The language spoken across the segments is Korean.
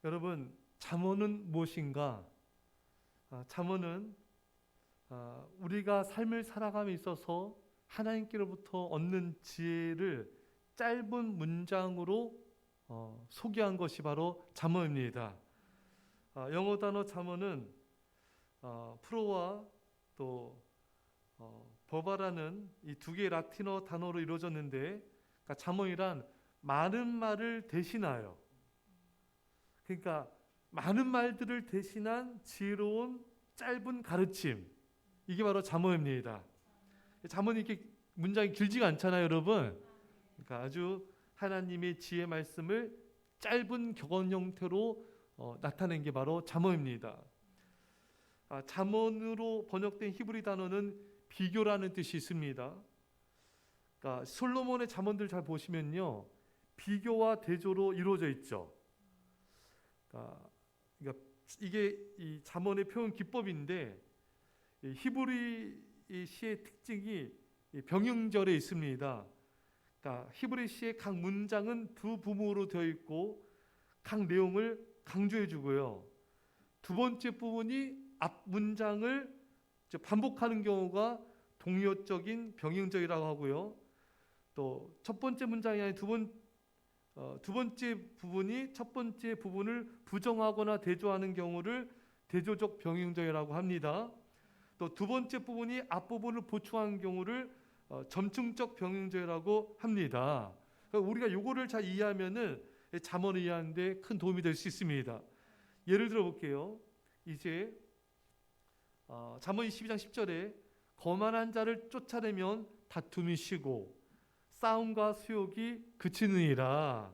여러분, 잠언은 무엇인가? 잠언은 우리가 삶을 살아감에 있어서 하나님께로부터 얻는 지혜를 짧은 문장으로 소개한 것이 바로 잠언입니다. 영어 단어 잠언은 프로와 또 버바라는 이 두 개의 라틴어 단어로 이루어졌는데, 그러니까 잠언이란 많은 말을 대신하여, 그러니까 많은 말들을 대신한 지혜로운 짧은 가르침, 이게 바로 잠언입니다. 잠언이 이렇게 문장이 길지가 않잖아요, 여러분. 그러니까 아주 하나님의 지혜 말씀을 짧은 격언 형태로 나타낸 게 바로 잠언입니다. 잠언으로 번역된 히브리 단어는 비교라는 뜻이 있습니다. 그러니까 솔로몬의 잠언들 잘 보시면요, 비교와 대조로 이루어져 있죠. 그러니까 이게 이 잠언의 표현 기법인데, 히브리 시의 특징이 병용절에 있습니다. 그러니까 히브리 시의 각 문장은 두 부분으로 되어 있고 각 내용을 강조해 주고요. 두 번째 부분이 앞 문장을 반복하는 경우가 동요적인 병용절이라고 하고요. 또 첫 번째 문장이 아닌 두 번째 부분이 첫 번째 부분을 부정하거나 대조하는 경우를 대조적 병용절이라고 합니다. 또 두 번째 부분이 앞부분을 보충하는 경우를 점층적 병용절이라고 합니다. 그러니까 우리가 요거를 잘 이해하면은 잠언을 이해하는 데 큰 도움이 될 수 있습니다. 예를 들어 볼게요. 이제 잠언 22장 10절에 거만한 자를 쫓아내면 다툼이 쉬고 싸움과 수욕이 그치느니라.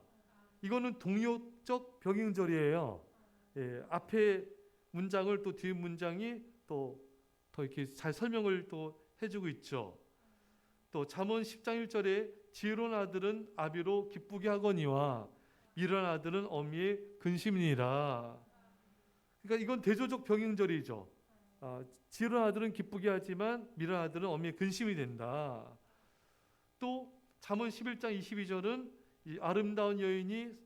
이거는 동요적 병용절이에요. 앞에 문장을 또 뒤에 문장이 또 더 이렇게 잘 설명을 또 해주고 있죠. 또 잠언 10장 1절에 지혜로운 아들은 아비로 기쁘게 하거니와 미련한 아들은 어미의 근심이니라. 그러니까 이건 대조적 병용절이죠. 지혜로운 아들은 기쁘게 하지만 미련한 아들은 어미의 근심이 된다. 또 잠언 11장 22절은 이 아름다운 여인이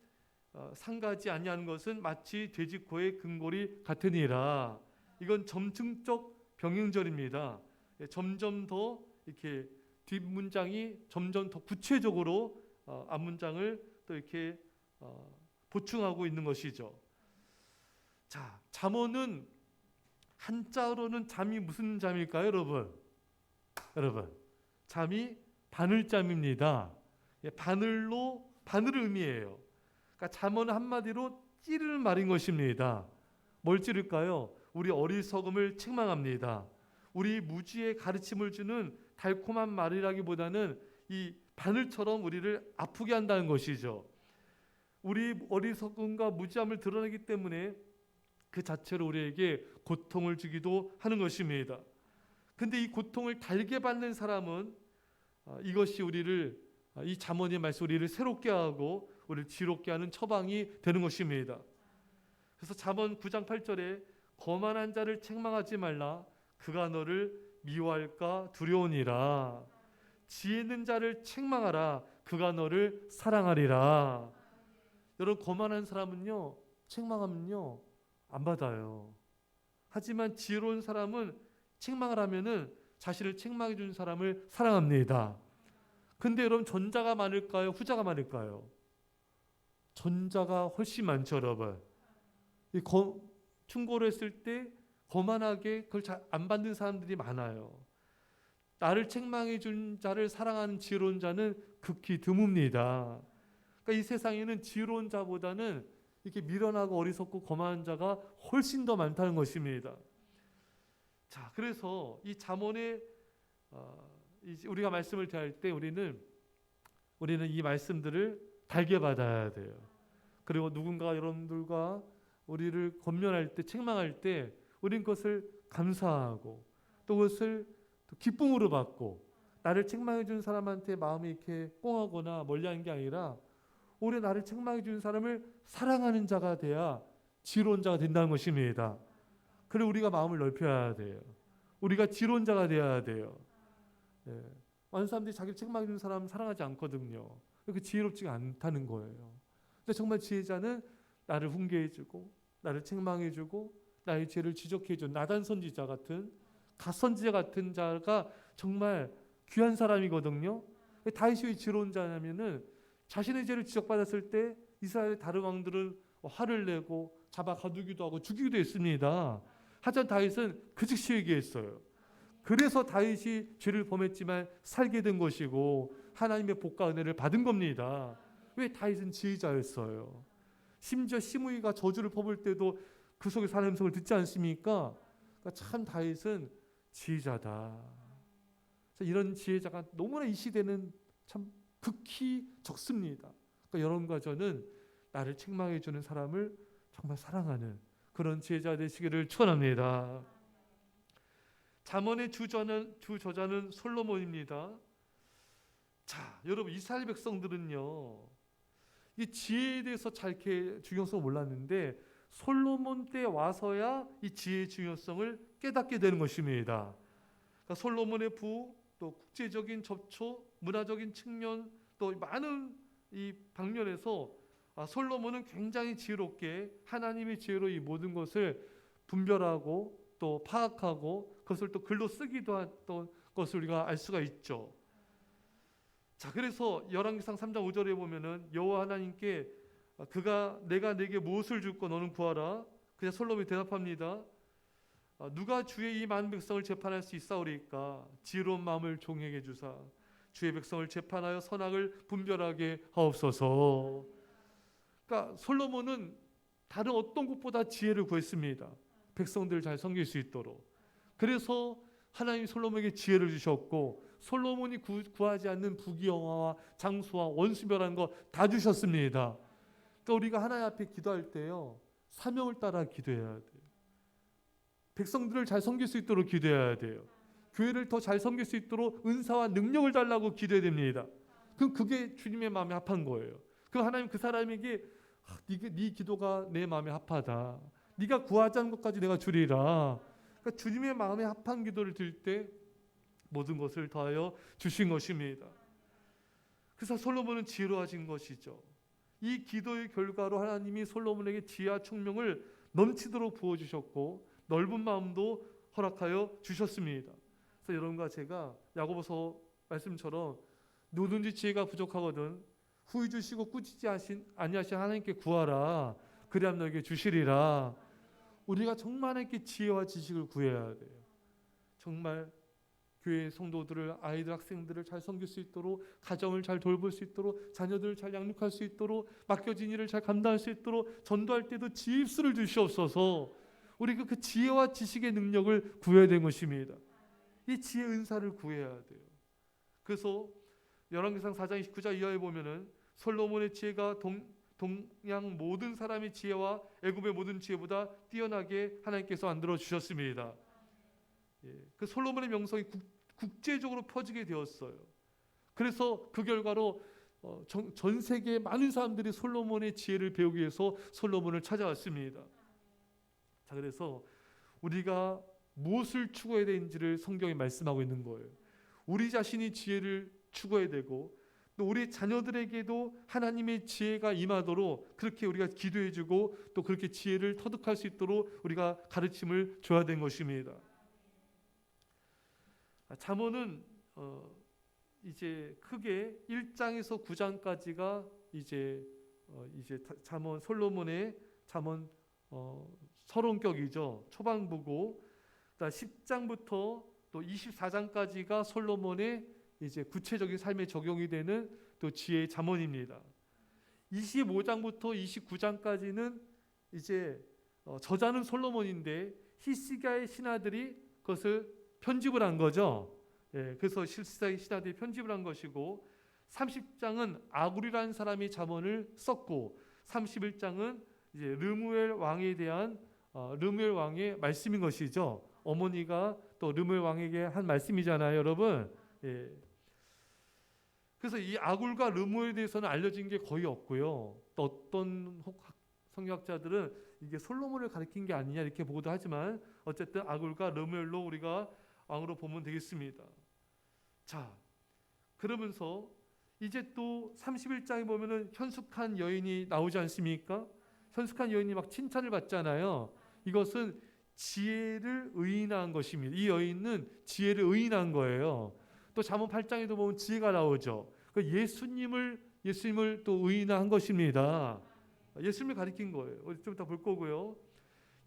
상가지 아니하는 것은 마치 돼지코의 금골이 같으니라. 이건 점층적 병용절입니다. 점점 더 이렇게 뒷문장이 점점 더 구체적으로 앞문장을 또 이렇게 보충하고 있는 것이죠. 자, 잠언은 한자로는 잠이 무슨 잠일까요, 여러분? 잠이 바늘잠입니다. 바늘을 의미해요. 그러니까 잠언은 한마디로 찌르는 말인 것입니다. 뭘 찌를까요? 우리 어리석음을 책망합니다. 우리 무지의 가르침을 주는 달콤한 말이라기보다는 이 바늘처럼 우리를 아프게 한다는 것이죠. 우리 어리석음과 무지함을 드러내기 때문에 그 자체로 우리에게 고통을 주기도 하는 것입니다. 근데 이 고통을 달게 받는 사람은 이것이 이 잠언의 말씀 우리를 새롭게 하고 우리를 지롭게 하는 처방이 되는 것입니다. 그래서 잠언 9장 8절에 거만한 자를 책망하지 말라. 그가 너를 미워할까 두려우니라. 지혜 있는 자를 책망하라. 그가 너를 사랑하리라. 여러분, 거만한 사람은요, 책망하면요 안 받아요. 하지만 지혜로운 사람은 책망을 하면은 자신을 책망해 준 사람을 사랑합니다. 근데 여러분, 전자가 많을까요? 후자가 많을까요? 전자가 훨씬 많죠, 여러분. 충고를 했을 때 거만하게 그걸 잘 안 받는 사람들이 많아요. 나를 책망해 준 자를 사랑하는 지혜로운 자는 극히 드뭅니다. 그러니까 이 세상에는 지혜로운 자보다는 이렇게 미련하고 어리석고 거만한 자가 훨씬 더 많다는 것입니다. 자, 그래서 이 잠언에 우리가 말씀을 대할 때 우리는 이 말씀들을 달게 받아야 돼요. 그리고 누군가 여러분들과 우리를 권면할 때, 책망할 때 우리는 그것을 감사하고 또 그것을 또 기쁨으로 받고, 나를 책망해 준 사람한테 마음이 이렇게 꽁하거나 멀리하는 게 아니라 오히려 나를 책망해 준 사람을 사랑하는 자가 돼야 지혜로운 자가 된다는 것입니다. 그리고 우리가 마음을 넓혀야 돼요. 우리가 지혜로운 자가 되어야 돼요. 많은 사람들이 자기를 책망해 준 사람 사랑하지 않거든요. 그렇게 지혜롭지가 않다는 거예요. 근데 정말 지혜자는 나를 훈계해주고 나를 책망해주고 나의 죄를 지적해준 나단 선지자 같은 갓 선지자 같은 자가 정말 귀한 사람이거든요. 다윗이 왜 지혜로운 자냐면은 자신의 죄를 지적받았을 때 이스라엘의 다른 왕들은 화를 내고 잡아 가두기도 하고 죽이기도 했습니다. 하지만 다윗은 그 즉시 회개했어요. 그래서 다윗이 죄를 범했지만 살게 된 것이고 하나님의 복과 은혜를 받은 겁니다. 왜? 다윗은 지혜자였어요. 심지어 시므이가 저주를 퍼볼 때도 그 속에 하나님 음성을 듣지 않습니까? 그러니까 참 다윗은 지혜자다. 이런 지혜자가 너무나 이 시대는 참 극히 적습니다. 그러니까 여러분과 저는 나를 책망해 주는 사람을 정말 사랑하는 그런 지혜자 되시기를 축원합니다. 잠언의 주저자는 솔로몬입니다. 자, 여러분 이스라엘 백성들은요, 이 지혜에 대해서 잘 이렇게 중요성을 몰랐는데 솔로몬 때 와서야 이 지혜의 중요성을 깨닫게 되는 것입니다. 그러니까 솔로몬의 부, 또 국제적인 접촉, 문화적인 측면, 또 많은 이 방면에서 솔로몬은 굉장히 지혜롭게 하나님의 지혜로 이 모든 것을 분별하고 또 파악하고 그것을 또 글로 쓰기도 했던 것을 우리가 알 수가 있죠. 자, 그래서 열왕기상 3장 5절에 보면은 여호와 하나님께 내가 내게 무엇을 줄까 너는 구하라. 그냥 솔로몬이 대답합니다. 누가 주의 이 많은 백성을 재판할 수 있사오리까? 지혜로운 마음을 종에게 주사 주의 백성을 재판하여 선악을 분별하게 하옵소서. 그러니까 솔로몬은 다른 어떤 것보다 지혜를 구했습니다. 백성들을 잘 섬길 수 있도록. 그래서 하나님이 솔로몬에게 지혜를 주셨고 솔로몬이 구하지 않는 부귀영화와 장수와 원수멸하는 거 다 주셨습니다. 그러니까 우리가 하나님 앞에 기도할 때요, 사명을 따라 기도해야 돼요. 백성들을 잘 섬길 수 있도록 기도해야 돼요. 교회를 더 잘 섬길 수 있도록 은사와 능력을 달라고 기도해야 됩니다. 그럼 그게 주님의 마음에 합한 거예요. 그럼 하나님 그 사람에게 네 기도가 내 마음에 합하다. 네가 구하지 않은 것까지 내가 주리라. 그러니까 주님의 마음에 합한 기도를 드릴 때 모든 것을 더하여 주신 것입니다. 그래서 솔로몬은 지혜로워진 것이죠. 이 기도의 결과로 하나님이 솔로몬에게 지혜와 총명을 넘치도록 부어주셨고 넓은 마음도 허락하여 주셨습니다. 그래서 여러분과 제가 야고보서 말씀처럼 누구든지 지혜가 부족하거든 후히 주시고 꾸짖지 아니하신 하나님께 구하라. 그리하면 너에게 주시리라. 우리가 정말 하나님께 지혜와 지식을 구해야 돼요. 정말 교회 성도들을, 아이들, 학생들을 잘 섬길 수 있도록, 가정을 잘 돌볼 수 있도록, 자녀들을 잘 양육할 수 있도록, 맡겨진 일을 잘 감당할 수 있도록, 전도할 때도 지혜 입술을 주시옵소서. 우리가 그 지혜와 지식의 능력을 구해야 되는 것입니다. 이 지혜 은사를 구해야 돼요. 그래서 열왕기상 4장 29절 이하에 보면은 솔로몬의 지혜가 동양 모든 사람의 지혜와 애굽의 모든 지혜보다 뛰어나게 하나님께서 만들어 주셨습니다. 그 솔로몬의 명성이 국제적으로 퍼지게 되었어요. 그래서 그 결과로 전 세계 많은 사람들이 솔로몬의 지혜를 배우기 위해서 솔로몬을 찾아왔습니다. 자, 그래서 우리가 무엇을 추구해야 되는지를 성경이 말씀하고 있는 거예요. 우리 자신이 지혜를 추구해야 되고 또 우리 자녀들에게도 하나님의 지혜가 임하도록 그렇게 우리가 기도해주고 또 그렇게 지혜를 터득할 수 있도록 우리가 가르침을 줘야 되는 것입니다. 잠언은 이제 크게 1장에서 9장까지가 이제 잠언 솔로몬의 잠언 서론격이죠. 초반부고 10장부터 또 24장까지가 솔로몬의 이제 구체적인 삶에 적용이 되는 또 지혜의 잠언입니다. 25장부터 29장까지는 이제 저자는 솔로몬인데 히스기야의 신하들이 그것을 편집을 한 거죠. 그래서 히스기야의 신하들이 편집을 한 것이고 30장은 아굴이라는 사람이 잠언을 썼고 31장은 이제 르무엘 왕에 대한 르무엘 왕의 말씀인 것이죠. 어머니가 또 르무엘 왕에게 한 말씀이잖아요, 여러분. 그래서 이 아굴과 르무엘에 대해서는 알려진 게 거의 없고요. 또 어떤 성경학자들은 이게 솔로몬을 가리킨 게 아니냐 이렇게 보기도 하지만 어쨌든 아굴과 르무엘로 우리가 왕으로 보면 되겠습니다. 자, 그러면서 이제 또 31장에 보면은 현숙한 여인이 나오지 않습니까? 성숙한 여인이 막 칭찬을 받잖아요. 이것은 지혜를 의인한 것입니다. 이 여인은 지혜를 의인한 거예요. 또 잠언 8장에도 보면 지혜가 나오죠. 예수님을 또 의인한 것입니다. 예수님을 가리킨 거예요. 우리 좀 이따 볼 거고요.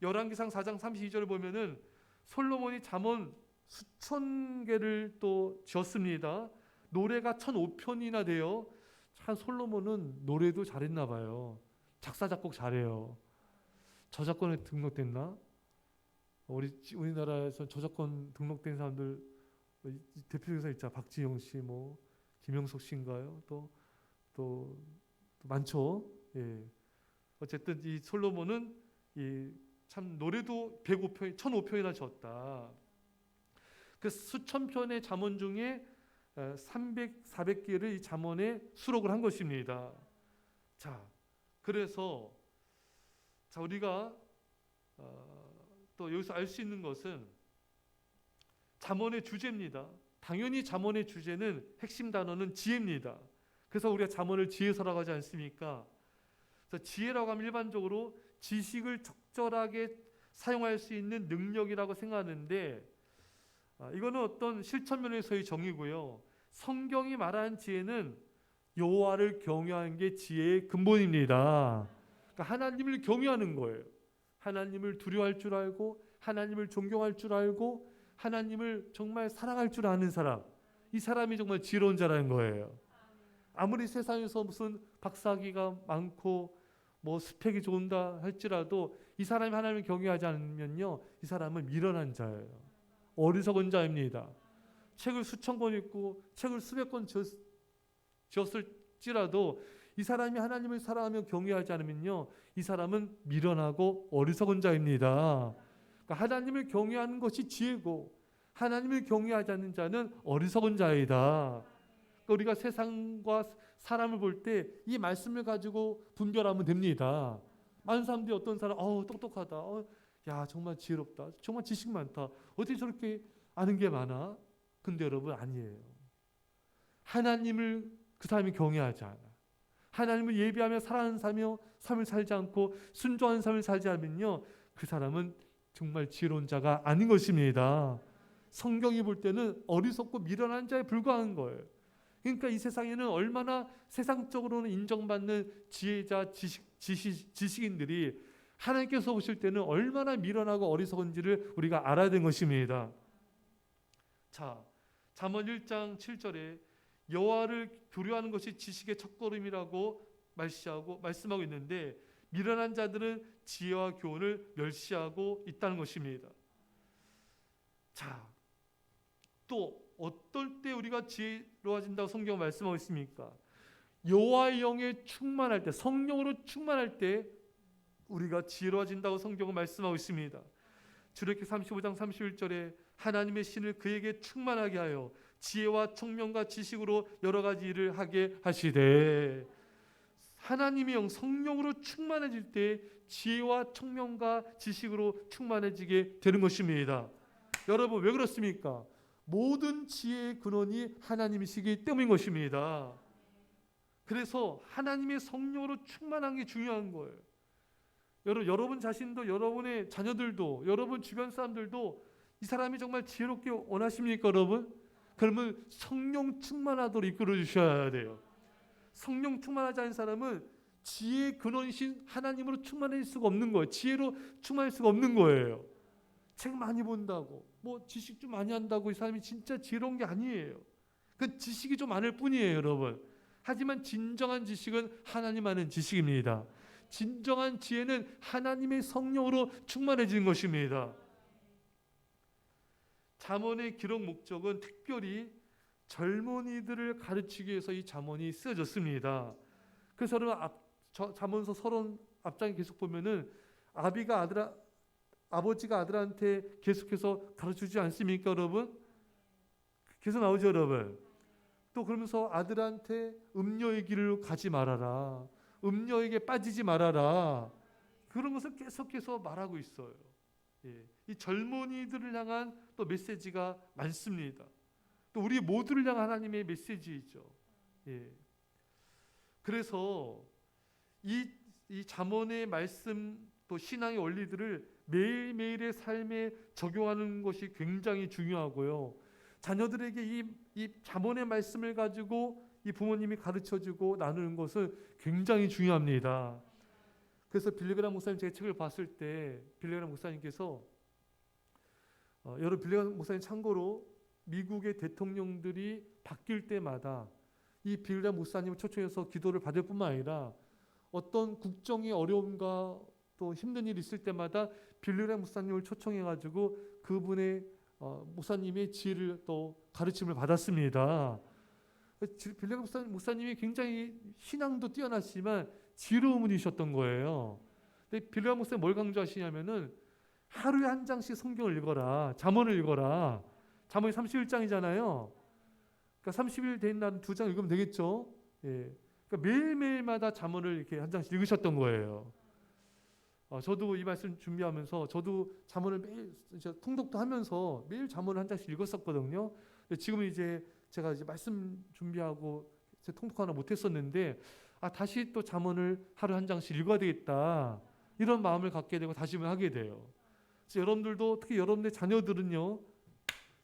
열왕기상 4장 32절을 보면은 솔로몬이 잠언 수천 개를 또 지었습니다. 노래가 1,005편이나 돼요. 참 솔로몬은 노래도 잘했나 봐요. 작사 작곡 잘해요. 저작권에 등록됐나? 우리나라에서 저작권 등록된 사람들 대표적인 사람 있잖아. 박지영 씨, 뭐 김영석 씨인가요? 또 많죠. 예. 어쨌든 이 솔로몬은 참 노래도 105편, 1,005편이나 지었다. 그 수천 편의 잠언 중에 400개를 이 잠언에 수록을 한 것입니다. 자, 그래서 우리가 또 여기서 알 수 있는 것은 잠언의 주제입니다. 당연히 잠언의 주제는 핵심 단어는 지혜입니다. 그래서 우리가 잠언을 지혜서라고 하지 않습니까? 그래서 지혜라고 하면 일반적으로 지식을 적절하게 사용할 수 있는 능력이라고 생각하는데 이거는 어떤 실천면에서의 정의고요. 성경이 말하는 지혜는 여호와를 경외하는 게 지혜의 근본입니다. 그러니까 하나님을 경외하는 거예요. 하나님을 두려워할 줄 알고 하나님을 존경할 줄 알고 하나님을 정말 사랑할 줄 아는 사람, 이 사람이 정말 지혜로운 자라는 거예요. 아무리 세상에서 무슨 박사학위가 많고 뭐 스펙이 좋은다 할지라도 이 사람이 하나님을 경외하지 않으면요, 이 사람은 미련한 자예요. 어리석은 자입니다. 책을 수천 권 읽고 책을 수백 권 지었을지라도 이 사람이 하나님을 사랑하며 경외하지 않으면요, 이 사람은 미련하고 어리석은 자입니다. 그러니까 하나님을 경외하는 것이 지혜고 하나님을 경외하지 않는 자는 어리석은 자이다. 그러니까 우리가 세상과 사람을 볼 때 이 말씀을 가지고 분별하면 됩니다. 많은 사람들이 어떤 사람 똑똑하다, 야 정말 지혜롭다, 정말 지식 많다, 어떻게 저렇게 아는 게 많아? 근데 여러분 아니에요. 하나님을 그 사람이 경외하지 않아. 하나님을 예비하며 살아가는 삶을 살지 않고 순종하는 삶을 살지 않으면요, 그 사람은 정말 지혜로운 자가 아닌 것입니다. 성경이 볼 때는 어리석고 미련한 자에 불과한 거예요. 그러니까 이 세상에는 얼마나 세상적으로는 인정받는 지혜자, 지식인들이 하나님께서 보실 때는 얼마나 미련하고 어리석은지를 우리가 알아야 되는 것입니다. 자, 잠언 1장 7절에 여호와를 두려워하는 것이 지식의 첫걸음이라고 말씀하고 있는데, 미련한 자들은 지혜와 교훈을 멸시하고 있다는 것입니다. 자, 또 어떨 때 우리가 지혜로워진다고 성경 말씀하고 있습니까? 여호와의 영에 충만할 때, 성령으로 충만할 때 우리가 지혜로워진다고 성경은 말씀하고 있습니다. 출애굽기 35장 31절에 하나님의 신을 그에게 충만하게 하여 지혜와 총명과 지식으로 여러 가지 일을 하게 하시되, 하나님의 영, 성령으로 충만해질 때 지혜와 총명과 지식으로 충만해지게 되는 것입니다. 여러분 왜 그렇습니까? 모든 지혜의 근원이 하나님이시기 때문인 것입니다. 그래서 하나님의 성령으로 충만한 게 중요한 거예요. 여러분 자신도, 여러분의 자녀들도, 여러분 주변 사람들도 이 사람이 정말 지혜롭게 원하십니까, 여러분? 그러면 성령 충만하도록 이끌어 주셔야 돼요. 성령 충만하지 않은 사람은 지혜의 근원이신 하나님으로 충만할 수가 없는 거예요. 지혜로 충만할 수가 없는 거예요. 책 많이 본다고, 뭐 지식 좀 많이 한다고 이 사람이 진짜 지혜로운 게 아니에요. 그 지식이 좀 많을 뿐이에요, 여러분. 하지만 진정한 지식은 하나님 아는 지식입니다. 진정한 지혜는 하나님의 성령으로 충만해지는 것입니다. 잠언의 기록 목적은 특별히 젊은이들을 가르치기 위해서 이 잠언이 쓰여졌습니다. 그래서 잠언서 서론 앞장에 계속 보면은 아버지가 아들한테 계속해서 가르치지 않습니까, 여러분? 계속 나오죠, 여러분. 또 그러면서 아들한테 음녀의 길을 가지 말아라, 음녀에게 빠지지 말아라, 그런 것을 계속해서 말하고 있어요. 예. 이 젊은이들을 향한 또 메시지가 많습니다. 또 우리 모두를 향한 하나님의 메시지이죠. 예. 그래서 이 이 잠언의 말씀 또 신앙의 원리들을 매일매일의 삶에 적용하는 것이 굉장히 중요하고요. 자녀들에게 이 잠언의 말씀을 가지고 이 부모님이 가르쳐주고 나누는 것은 굉장히 중요합니다. 그래서 빌리그람 목사님 제 책을 봤을 때 빌리그람 목사님께서 여러분 빌리그람 목사님 참고로 미국의 대통령들이 바뀔 때마다 이 빌리그람 목사님을 초청해서 기도를 받을 뿐만 아니라 어떤 국정의 어려움과 또 힘든 일이 있을 때마다 빌리그람 목사님을 초청해가지고 그분의 목사님의 지혜를 또 가르침을 받았습니다. 빌리그람 목사님이 굉장히 신앙도 뛰어났지만 지혜로운 분이셨던 거예요. 근데 빌리그람 목사님 뭘 강조하시냐면은 하루에 한 장씩 성경을 읽어라, 잠언을 읽어라. 잠언이 31장이잖아요. 그러니까 30일 된 날 2장 읽으면 되겠죠. 예. 그러니까 매일매일마다 잠언을 이렇게 한 장씩 읽으셨던 거예요. 저도 이 말씀 준비하면서 저도 잠언을 매일 통독도 하면서 매일 잠언을 한 장씩 읽었었거든요. 지금은 이제 제가 이제 말씀 준비하고 통독하나 못했었는데 다시 또 잠언을 하루 한 장씩 읽어야 되겠다 이런 마음을 갖게 되고 다짐을 하게 돼요. 그래서 여러분들도 특히 여러분의 자녀들은요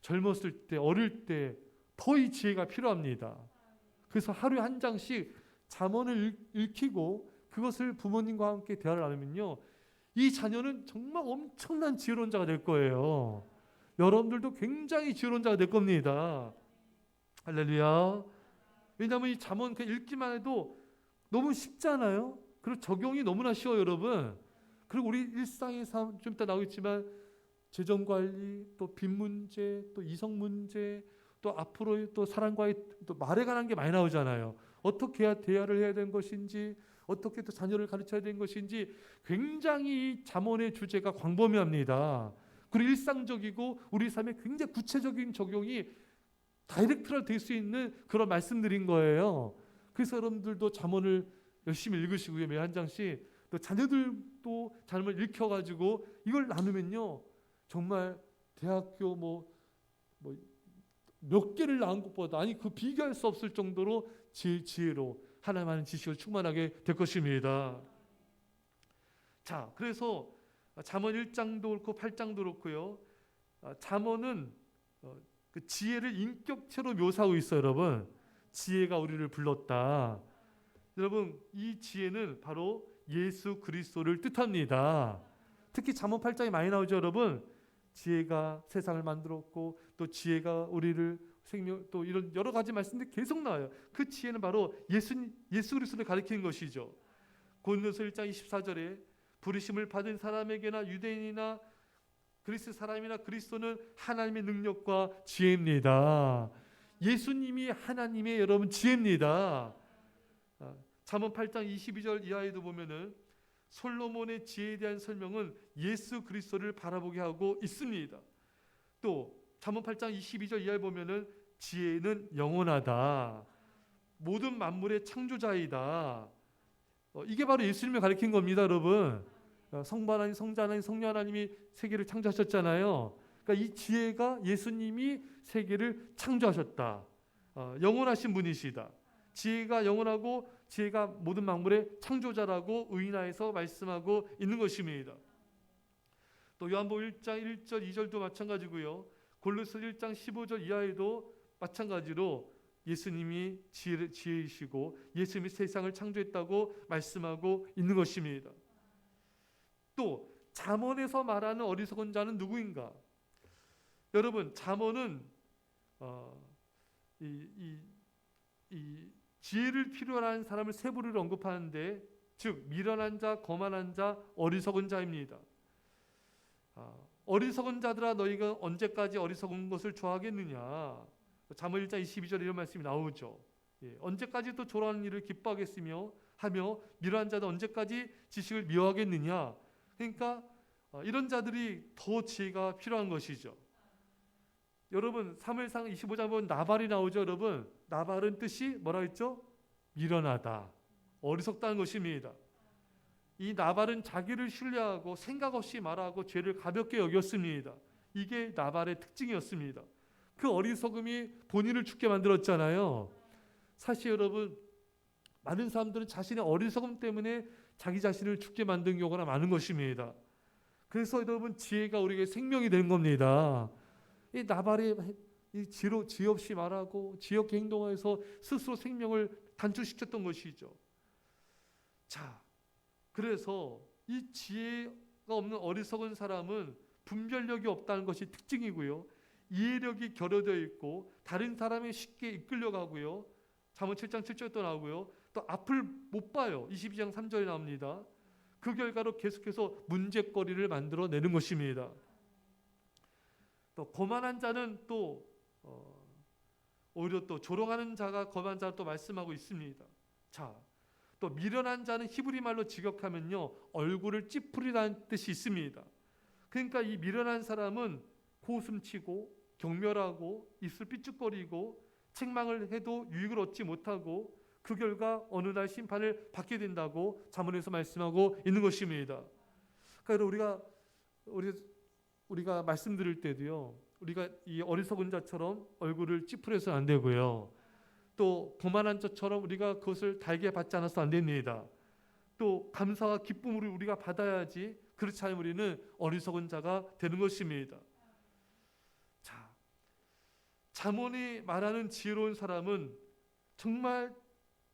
젊었을 때 어릴 때 더 이 지혜가 필요합니다. 그래서 하루에 한 장씩 잠언을 읽히고 그것을 부모님과 함께 대화를 나누면요 이 자녀는 정말 엄청난 지혜로운 자가 될 거예요. 여러분들도 굉장히 지혜로운 자가 될 겁니다. 할렐루야. 왜냐하면 이 잠언 읽기만 해도 너무 쉽잖아요. 그리고 적용이 너무나 쉬워요, 여러분. 그리고 우리 일상의 삶 좀 이따 나오겠지만 재정관리, 또 빚 문제, 또 이성 문제, 또 앞으로 또 사람과의 또 말에 관한 게 많이 나오잖아요. 어떻게 대화를 해야 되는 것인지, 어떻게 또 자녀를 가르쳐야 되는 것인지 굉장히 잠언의 주제가 광범위합니다. 그리고 일상적이고 우리 삶에 굉장히 구체적인 적용이 다이렉트로 될 수 있는 그런 말씀들인 거예요. 그래서 여러분들도 잠언을 열심히 읽으시고요. 매일 한 장씩. 또 자녀들도 잠언을 읽혀가지고 이걸 나누면요. 정말 대학교 몇 개를 나온 것보다 그 비교할 수 없을 정도로 지혜로 하나님 하는 지식을 충만하게 될 것입니다. 자, 그래서 잠언 1장도 그렇고 8장도 그렇고요. 잠언은 그 지혜를 인격체로 묘사하고 있어요, 여러분. 지혜가 우리를 불렀다. 여러분, 이 지혜는 바로 예수 그리스도를 뜻합니다. 특히 잠언 8장에 많이 나오죠, 여러분. 지혜가 세상을 만들었고 또 지혜가 우리를 생명 또 이런 여러 가지 말씀들이 계속 나와요. 그 지혜는 바로 예수 그리스도를 가리키는 것이죠. 고린도서 1장 24절에 부르심을 받은 사람에게나 유대인이나 그리스 사람이나 그리스도는 하나님의 능력과 지혜입니다. 예수님이 하나님의 여러분 지혜입니다. 잠언 8장 22절 이하에도 보면은 솔로몬의 지혜에 대한 설명은 예수 그리스도를 바라보게 하고 있습니다. 또 잠언 8장 22절 이하에 보면은 지혜는 영원하다. 모든 만물의 창조자이다. 이게 바로 예수님을 가리킨 겁니다, 여러분. 성부 하나님, 성자 하나님, 성령 하나님이 세계를 창조하셨잖아요. 그러니까 이 지혜가 예수님이 세계를 창조하셨다. 영원하신 분이시다. 지혜가 영원하고 지혜가 모든 만물의 창조자라고 의인하에서 말씀하고 있는 것입니다. 또 요한복음 1장 1절 2절도 마찬가지고요. 골로새 1장 15절 이하에도 마찬가지로 예수님이 지혜이시고 예수님이 세상을 창조했다고 말씀하고 있는 것입니다. 또 잠언에서 말하는 어리석은 자는 누구인가? 여러분, 잠언은 이 지혜를 필요로 하는 사람을 세 부류를 언급하는데, 즉 미련한 자, 거만한 자, 어리석은 자입니다. 어리석은 자들아 너희가 언제까지 어리석은 것을 좋아하겠느냐? 잠언 1장 22절 이런 말씀이 나오죠. 언제까지 또 조롱하는 일을 기뻐하겠으며 하며 미련한 자들 언제까지 지식을 미워하겠느냐? 그러니까 이런 자들이 더 지혜가 필요한 것이죠. 여러분 사무엘상 25장 보면 나발이 나오죠. 여러분 나발은 뜻이 뭐라 했죠? 미련하다, 어리석다는 것입니다. 이 나발은 자기를 신뢰하고 생각 없이 말하고 죄를 가볍게 여겼습니다. 이게 나발의 특징이었습니다. 그 어리석음이 본인을 죽게 만들었잖아요. 사실 여러분 많은 사람들은 자신의 어리석음 때문에 자기 자신을 죽게 만든 경우가 많은 것입니다. 그래서 여러분 지혜가 우리에게 생명이 되는 겁니다. 이 나발이 이 지혜 없이 말하고 지혜 없게 행동해서 스스로 생명을 단축시켰던 것이죠. 자, 그래서 이 지혜가 없는 어리석은 사람은 분별력이 없다는 것이 특징이고요. 이해력이 결여되어 있고 다른 사람이 쉽게 이끌려가고요. 잠언 7장 7절도 나오고요. 또 앞을 못 봐요. 22장 3절에 나옵니다. 그 결과로 계속해서 문제거리를 만들어내는 것입니다. 또 거만한 자는 또 오히려 또 조롱하는 자가 거만한 자를 또 말씀하고 있습니다. 자, 또 미련한 자는 히브리 말로 직역하면요 얼굴을 찌푸리라는 뜻이 있습니다. 그러니까 이 미련한 사람은 고웃음치고 경멸하고 입술 삐죽거리고 책망을 해도 유익을 얻지 못하고 그 결과 어느 날 심판을 받게 된다고 잠언에서 말씀하고 있는 것입니다. 그러니까 우리가 말씀드릴 때도요, 우리가 이 어리석은 자처럼 얼굴을 찌푸려서는 안 되고요. 또 거만한 자처럼 우리가 그것을 달게 받지 않아서 안 됩니다. 또 감사와 기쁨으로 우리가 받아야지. 그렇지 않으면 우리는 어리석은 자가 되는 것입니다. 자, 잠언이 말하는 지혜로운 사람은 정말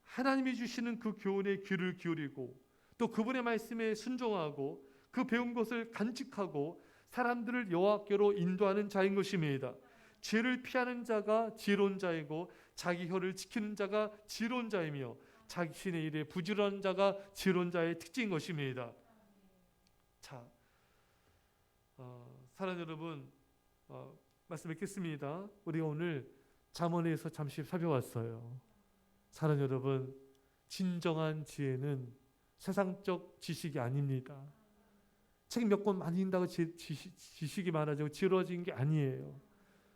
하나님이 주시는 그 교훈에 귀를 기울이고 또 그분의 말씀에 순종하고 그 배운 것을 간직하고 사람들을 여호와께로 인도하는 자인 것입니다. 죄를 피하는 자가 지혜로운 자이고 자기 혀를 지키는 자가 지혜로운 자이며 자신의 일에 부지런한 자가 지혜로운 자의 특징인 것입니다. 자, 사랑하는 여러분, 말씀 뵙겠습니다. 우리가 오늘 잠언에서 잠시 살펴봤어요. 사랑하는 여러분, 진정한 지혜는 세상적 지식이 아닙니다. 책 몇 권 많이 읽는다고 지식이 많아지고 지혜로워진 게 아니에요.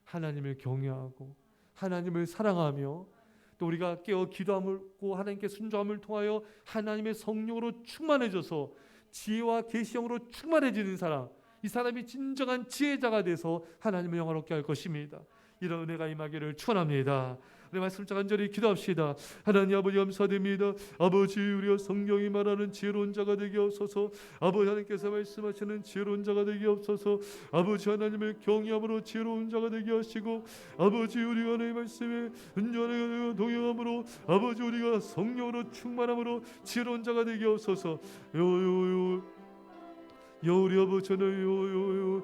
하나님을 경외하고 하나님을 사랑하며 또 우리가 깨어 기도하고 하나님께 순종함을 통하여 하나님의 성령으로 충만해져서 지혜와 계시형으로 충만해지는 사람, 이 사람이 진정한 지혜자가 돼서 하나님을 영화롭게 할 것입니다. 이런 은혜가 임하기를 축원합니다. 우리 말씀 간절히 기도합시다. 하나님 아버지 감사드립니다. 아버지 우리가 성경이 말하는 지혜로운 자가 되게 없어서 아버지 하나님께서 말씀하시는 지혜로운 자가 되게 없어서 아버지 하나님을 경외함으로 지혜로운 자가 되게 하시고 아버지 우리가 하나님의 말씀에 은연하게 동행함으로 아버지 우리가 성령으로 충만함으로 지혜로운 자가 되게 없어서 여우리 아버지는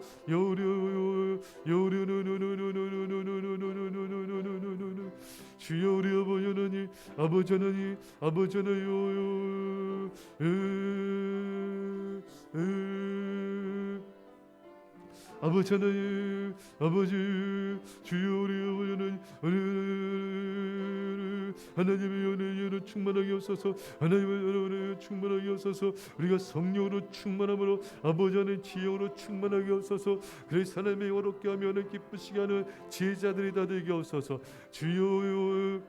주여 우리 아버지 하나님 아버지 하나님 아버지 주여 우리 하나님의 은혜로 충만하게 없어서 하나님의 은혜로 충만하게 없어서 우리가 성령으로 충만함으로 아버지 하나님 지혜로 충만하게 없어서 그래서 하나님의 영화롭게 하며 하나님 기쁘시게 하는 지혜자들이 다 되게 없어서 주여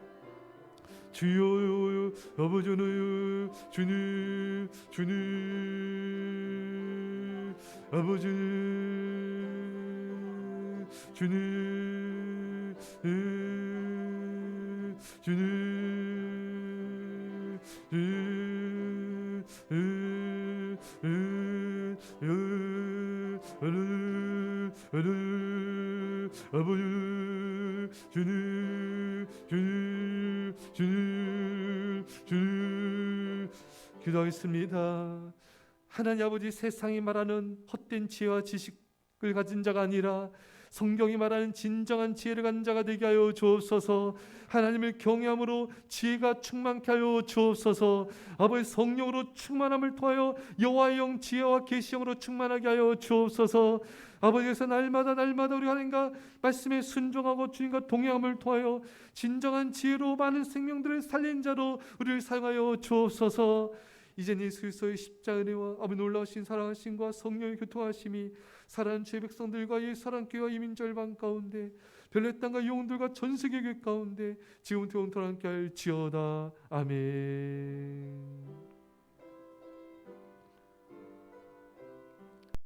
아버지 하나님 주님 아버지 주님 아버지 주님 기도하겠습니다. 하나님 아버지 세상이 말하는 헛된 지혜와 지식을 가진 자가 아니라 성경이 말하는 진정한 지혜를 가진 자가 되게 하여 주옵소서. 하나님을 경외함으로 지혜가 충만케 하여 주옵소서. 아버지 성령으로 충만함을 통하여 여호와의 영 지혜와 계시형으로 충만하게 하여 주옵소서. 아버지께서 날마다 우리 하나님과 말씀에 순종하고 주님과 동행함을 통하여 진정한 지혜로 많은 생명들을 살린 자로 우리를 사용하여 주옵소서. 이제 예수 그리스도의 십자가 은혜와 아버지 놀라우신 사랑하심과 성령의 교통하심이 사랑하는 죄 백성들과 이 사랑교회와 이민절방 가운데 별의 땅과 영혼들과 전세계 교회 가운데 지금부터 영원토록 함께 할지어다. 아멘.